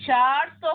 400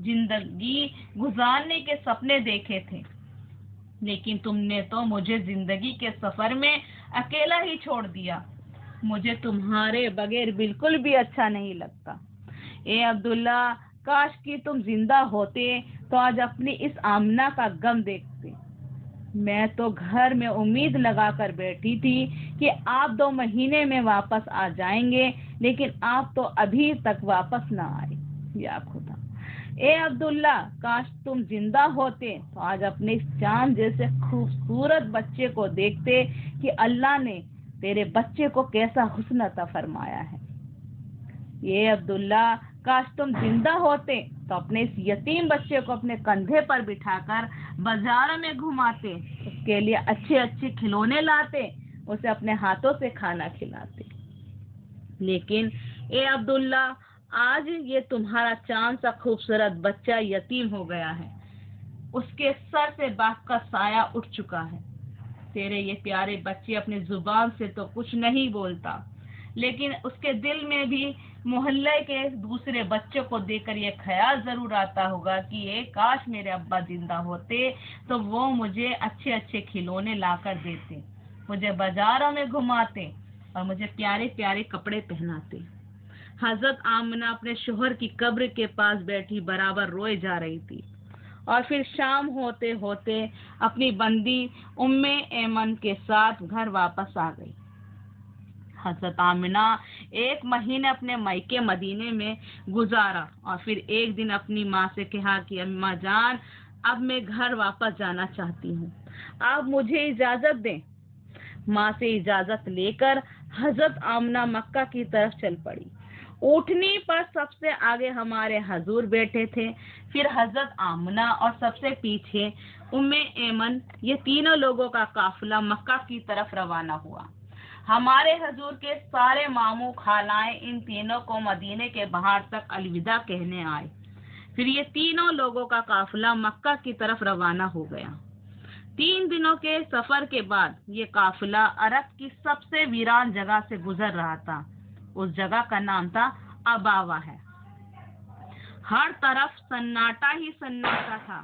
زندگی گزارنے کے سپنے دیکھے تھے، لیکن تم نے تو مجھے زندگی کے سفر میں اکیلا ہی چھوڑ دیا۔ مجھے تمہارے بغیر بالکل بھی اچھا نہیں لگتا۔ اے عبداللہ، کاش کہ تم زندہ ہوتے تو آج اپنی اس آمنہ کا غم دیکھتے۔ میں تو گھر میں امید لگا کر بیٹھی تھی کہ آپ 2 مہینے میں واپس آ جائیں گے، لیکن آپ تو ابھی تک واپس نہ آئے۔ یا خدا، اے عبداللہ، کاش تم زندہ ہوتے تو آج اپنے اس چاند جیسے خوبصورت بچے کو دیکھتے کہ اللہ نے تیرے بچے کو کیسا حسن عطا فرمایا ہے۔ اے عبداللہ، کاش تم زندہ ہوتے تو اپنے اس یتیم بچے کو اپنے کندھے پر بٹھا کر بازاروں میں گھماتے، اس کے لیے اچھے اچھے کھلونے لاتے، اسے اپنے ہاتھوں سے کھانا کھلاتے۔ لیکن اے عبداللہ، آج یہ تمہارا چاند سا خوبصورت بچہ یتیم ہو گیا ہے، اس کے سر سے باپ کا سایہ اٹھ چکا ہے۔ تیرے یہ پیارے بچے اپنی زبان سے تو کچھ نہیں بولتا، لیکن اس کے دل میں بھی محلے کے دوسرے بچوں کو دیکھ کر یہ خیال ضرور آتا ہوگا کہ کاش میرے ابا زندہ ہوتے تو وہ مجھے اچھے اچھے کھلونے لا کر دیتے، مجھے بازاروں میں گھماتے اور مجھے پیارے پیارے کپڑے پہناتے۔ حضرت آمنہ اپنے شوہر کی قبر کے پاس بیٹھی برابر روئے جا رہی تھی، اور پھر شام ہوتے ہوتے اپنی بندی ام ایمن کے ساتھ گھر واپس آ گئی۔ حضرت آمنہ 1 مہینے اپنے مائکے مدینے میں گزارا اور پھر ایک دن اپنی ماں سے کہا کہ اماں جان، اب میں گھر واپس جانا چاہتی ہوں، آپ مجھے اجازت دیں۔ ماں سے اجازت لے کر حضرت آمنہ مکہ کی طرف چل پڑی۔ اونٹنی پر سب سے آگے ہمارے حضور بیٹھے تھے، پھر حضرت آمنہ اور سب سے پیچھے ام ایمن۔ یہ تینوں لوگوں کا قافلہ مکہ کی طرف روانہ ہوا۔ ہمارے حضور کے سارے ماموں خالائیں ان تینوں کو مدینے کے باہر تک الوداع کہنے آئے۔ پھر یہ تینوں لوگوں کا قافلہ مکہ کی طرف روانہ ہو گیا۔ 3 دنوں کے سفر کے بعد یہ قافلہ عرب کی سب سے ویران جگہ سے گزر رہا تھا۔ اس جگہ کا نام تھا اباوا ہے۔ ہر طرف سناٹا ہی سناٹا تھا،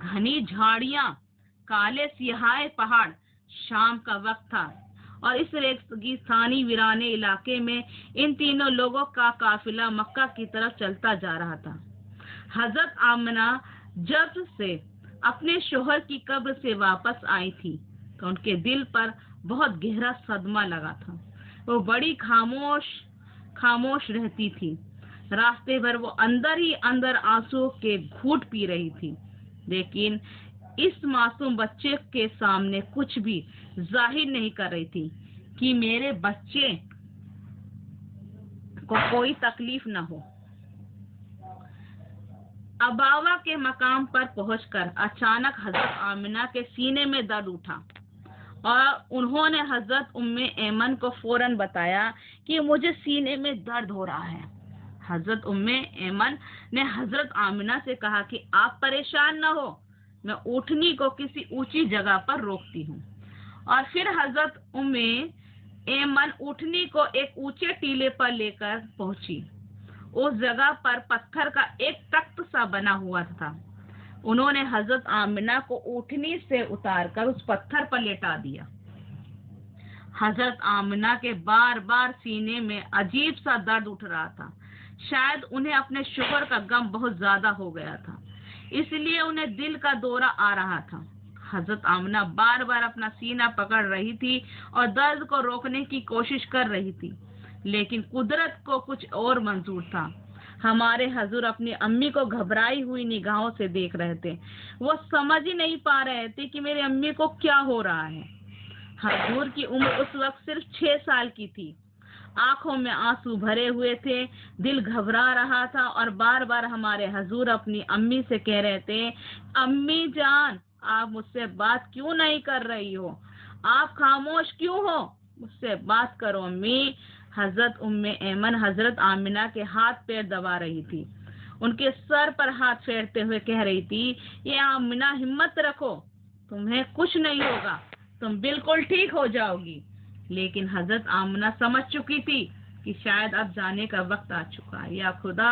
گھنی جھاڑیاں، کالے سیاہ پہاڑ۔ شام کا وقت تھا اور اس ریگستانی ویرانے علاقے میں ان تینوں لوگوں کا قافلہ مکہ کی طرف چلتا جا رہا تھا۔ حضرت آمنہ جب سے اپنے شوہر کی قبر سے واپس آئی تھی تو ان کے دل پر بہت گہرا صدمہ لگا تھا۔ وہ بڑی خاموش رہتی تھی۔ راستے بھر وہ اندر ہی اندر آنسو کے گھونٹ پی رہی تھی، لیکن اس معصوم بچے کے سامنے کچھ بھی ظاہر نہیں کر رہی تھی کہ میرے بچے کو کوئی تکلیف نہ ہو۔ اباوا کے مقام پر پہنچ کر اچانک حضرت آمنہ کے سینے میں درد اٹھا اور انہوں نے حضرت ام ایمن کو فوراً بتایا کہ مجھے سینے میں درد ہو رہا ہے۔ حضرت ام ایمن نے حضرت آمنہ سے کہا کہ آپ پریشان نہ ہو، میں اونٹنی کو کسی اونچی جگہ پر روکتی ہوں۔ اور پھر حضرت ام ایمن اونٹنی کو ایک اونچے ٹیلے پر لے کر پہنچی۔ اس جگہ پر پتھر کا ایک تخت سا بنا ہوا تھا۔ انہوں نے حضرت آمنہ کو اونٹنی سے اتار کر اس پتھر پر لٹا دیا۔ حضرت آمنہ کے بار بار سینے میں عجیب سا درد اٹھ رہا تھا۔ شاید انہیں اپنے شوہر کا غم بہت زیادہ ہو گیا تھا، اس لیے انہیں دل کا دورہ آ رہا تھا۔ حضرت آمنہ بار بار اپنا سینہ پکڑ رہی تھی اور درد کو روکنے کی کوشش کر رہی تھی، لیکن قدرت کو کچھ اور منظور تھا۔ ہمارے حضور اپنی امی کو گھبرائی ہوئی نگاہوں سے دیکھ رہے تھے۔ وہ سمجھ ہی نہیں پا رہے تھے کہ میری امی کو کیا ہو رہا ہے۔ حضور کی عمر اس وقت صرف 6 سال کی تھی۔ آنکھوں میں آنسو بھرے ہوئے تھے، دل گھبرا رہا تھا اور بار بار ہمارے حضور اپنی امی سے کہہ رہے تھے، امی جان، آپ مجھ سے بات کیوں نہیں کر رہی ہو؟ آپ خاموش کیوں ہو؟ مجھ سے بات کرو امی۔ حضرت ام ایمن حضرت آمنہ کے ہاتھ پیر دبا رہی تھی، ان کے سر پر ہاتھ پھیرتے ہوئے کہہ رہی تھی، یہ آمنہ ہمت رکھو، تمہیں کچھ نہیں ہوگا، تم بالکل ٹھیک ہو جاؤ گی۔ لیکن حضرت آمنہ سمجھ چکی تھی کہ شاید اب جانے کا وقت آ چکا ہے۔ یا خدا،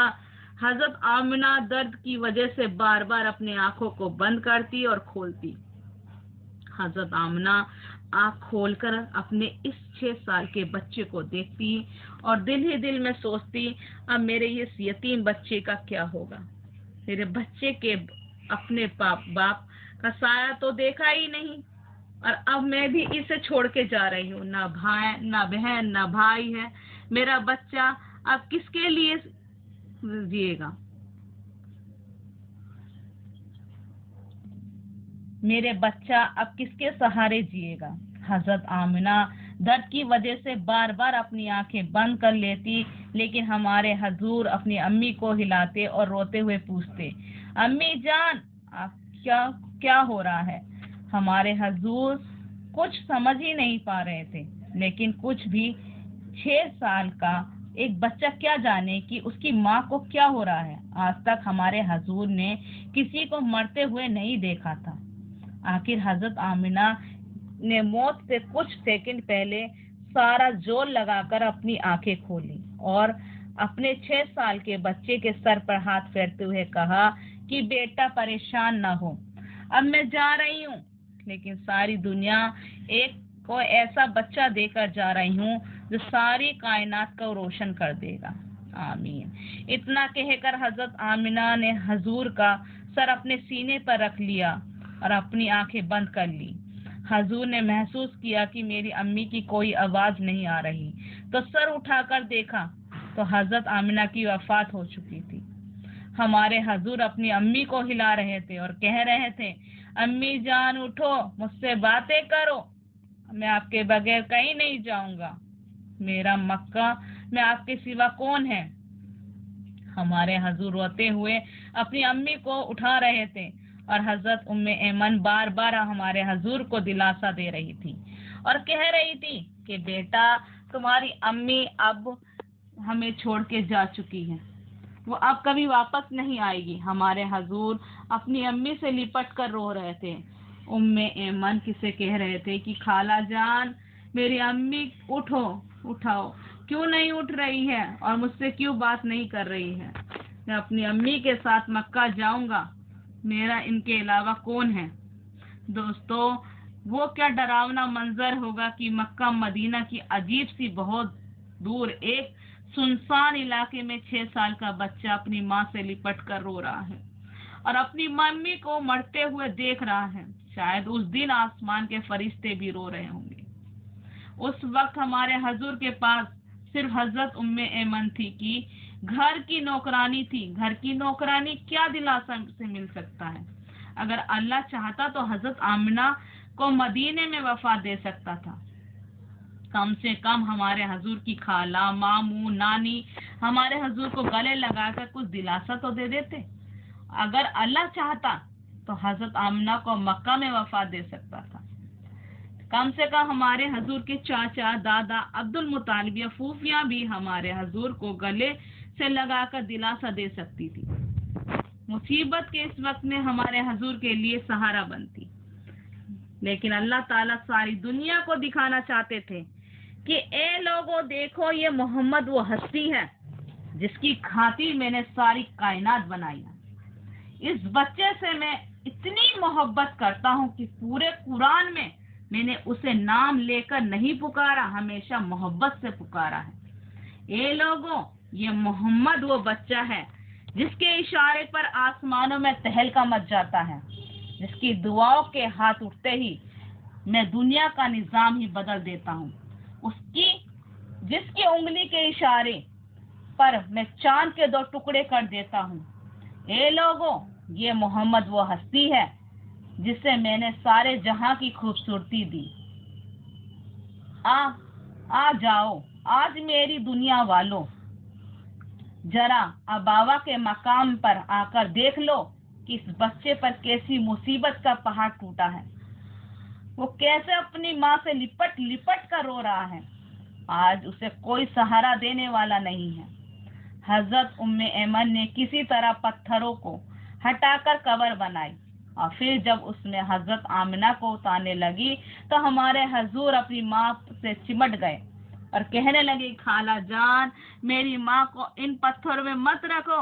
حضرت آمنہ درد کی وجہ سے بار بار اپنی آنکھوں کو بند کرتی اور کھولتی۔ حضرت آمنہ آنکھ کھول کر اپنے اس 6 سال کے بچے کو دیکھتی اور دل ہی دل میں سوچتی، اب میرے اس یتیم بچے کا کیا ہوگا؟ میرے بچے کے اپنے باپ کا سایہ تو دیکھا ہی نہیں، اور اب میں بھی اسے چھوڑ کے جا رہی ہوں۔ نہ بہن نہ بھائی ہے، میرا بچہ اب کس کے لیے جیے گا؟ میرے بچہ اب کس کے سہارے جیے گا؟ حضرت آمنہ درد کی وجہ سے بار بار اپنی آنکھیں بند کر لیتی، لیکن ہمارے حضور اپنی امی کو ہلاتے اور روتے ہوئے پوچھتے، امی جان آپ کیا ہو رہا ہے؟ ہمارے حضور کچھ سمجھ ہی نہیں پا رہے تھے، لیکن کچھ بھی 6 سال کا ایک بچہ کیا جانے کہ اس کی ماں کو کیا ہو رہا ہے۔ آج تک ہمارے حضور نے کسی کو مرتے ہوئے نہیں دیکھا تھا۔ آخر حضرت آمنہ نے موت سے کچھ سیکنڈ پہلے سارا زور لگا کر اپنی آنکھیں کھولی اور اپنے 6 سال کے بچے کے سر پر ہاتھ پھیرتے ہوئے کہا کہ بیٹا پریشان نہ ہو، اب میں جا رہی ہوں، لیکن ساری دنیا کو ایسا بچہ دے کر جا رہی ہوں جو ساری کائنات کو روشن کر دے گا۔ آمین۔ اتنا کہہ کر حضرت آمنہ نے حضور کا سر اپنے سینے پر رکھ لیا اور اپنی آنکھیں بند کر لی۔ حضور نے محسوس کیا کہ میری امی کی کوئی آواز نہیں آ رہی، تو سر اٹھا کر دیکھا تو حضرت آمنہ کی وفات ہو چکی تھی۔ ہمارے حضور اپنی امی کو ہلا رہے تھے اور کہہ رہے تھے، امی جان اٹھو، مجھ سے باتیں کرو، میں آپ کے بغیر کہیں نہیں جاؤں گا، میرا مکہ میں آپ کے سوا کون ہے؟ ہمارے حضور روتے ہوئے اپنی امی کو اٹھا رہے تھے اور حضرت ام ایمن بار بار ہمارے حضور کو دلاسا دے رہی تھی اور کہہ رہی تھی کہ بیٹا تمہاری امی اب ہمیں چھوڑ کے جا چکی ہے، وہ اب کبھی واپس نہیں آئے گی۔ ہمارے حضور اپنی امی سے لپٹ کر رو رہے تھے۔ ام ایمن کسے کہہ رہے تھے کہ خالہ جان میری امی اٹھاؤ، کیوں نہیں اٹھ رہی ہے اور مجھ سے کیوں بات نہیں کر رہی ہے؟ میں اپنی امی کے ساتھ مکہ جاؤں گا، میرا ان کے علاوہ کون ہے؟ دوستو، وہ کیا ڈراونا منظر ہوگا کہ مکہ مدینہ کی عجیب سی بہت دور ایک سنسان علاقے میں 6 سال کا بچہ اپنی ماں سے لپٹ کر رو رہا ہے اور اپنی ممی کو مرتے ہوئے دیکھ رہا ہے۔ شاید اس دن آسمان کے فرشتے بھی رو رہے ہوں گے۔ اس وقت ہمارے حضور کے پاس صرف حضرت ام ایمن تھی کہ گھر کی نوکرانی تھی۔ گھر کی نوکرانی کیا دلاسا سے مل سکتا ہے؟ اگر اللہ چاہتا تو حضرت آمنہ کو مدینے میں وفات دے سکتا تھا۔ کم سے کم ہمارے حضور کی خالہ، ماموں، نانی ہمارے حضور کو گلے لگا کر کچھ دلاسا تو دے دیتے۔ اگر اللہ چاہتا تو حضرت آمنہ کو مکہ میں وفات دے سکتا تھا۔ کم سے کم ہمارے حضور کے چاچا، دادا عبد المطالب یا پھوپھیاں بھی ہمارے حضور کو گلے سے لگا کر دلاسا دے سکتی تھی۔ مصیبت کے اس وقت میں ہمارے حضور کے لیے سہارا بنتی، لیکن اللہ تعالیٰ ساری دنیا کو دکھانا چاہتے تھے کہ اے لوگوں دیکھو، یہ محمد وہ ہستی ہے جس کی خاطر میں نے ساری کائنات بنائی ہے۔ اس بچے سے میں اتنی محبت کرتا ہوں کہ پورے قرآن میں نے اسے نام لے کر نہیں پکارا، ہمیشہ محبت سے پکارا ہے۔ اے لوگوں، یہ محمد وہ بچہ ہے جس کے اشارے پر آسمانوں میں تہلکا مچ جاتا ہے، جس کی دعاؤں کے ہاتھ اٹھتے ہی میں دنیا کا نظام ہی بدل دیتا ہوں، جس کی انگلی کے اشارے پر میں چاند کے 2 ٹکڑے کر دیتا ہوں۔ اے لوگوں، یہ محمد وہ ہستی ہے جسے میں نے سارے جہاں کی خوبصورتی دی۔ آ جاؤ آج میری دنیا والوں، ذرا اباوا کے مقام پر آ کر دیکھ لو کہ اس بچے پر کیسی مصیبت کا پہاڑ ٹوٹا ہے، وہ کیسے اپنی ماں سے لپٹ کر رو رہا ہے۔ آج اسے کوئی سہارا دینے والا نہیں ہے۔ حضرت ام ایمن نے کسی طرح پتھروں کو ہٹا کر قبر بنائی اور پھر جب اس میں حضرت آمنہ کو اتارنے لگی تو ہمارے حضور اپنی ماں سے چمٹ گئے اور کہنے لگے، خالہ جان میری ماں کو ان پتھروں میں مت رکھو،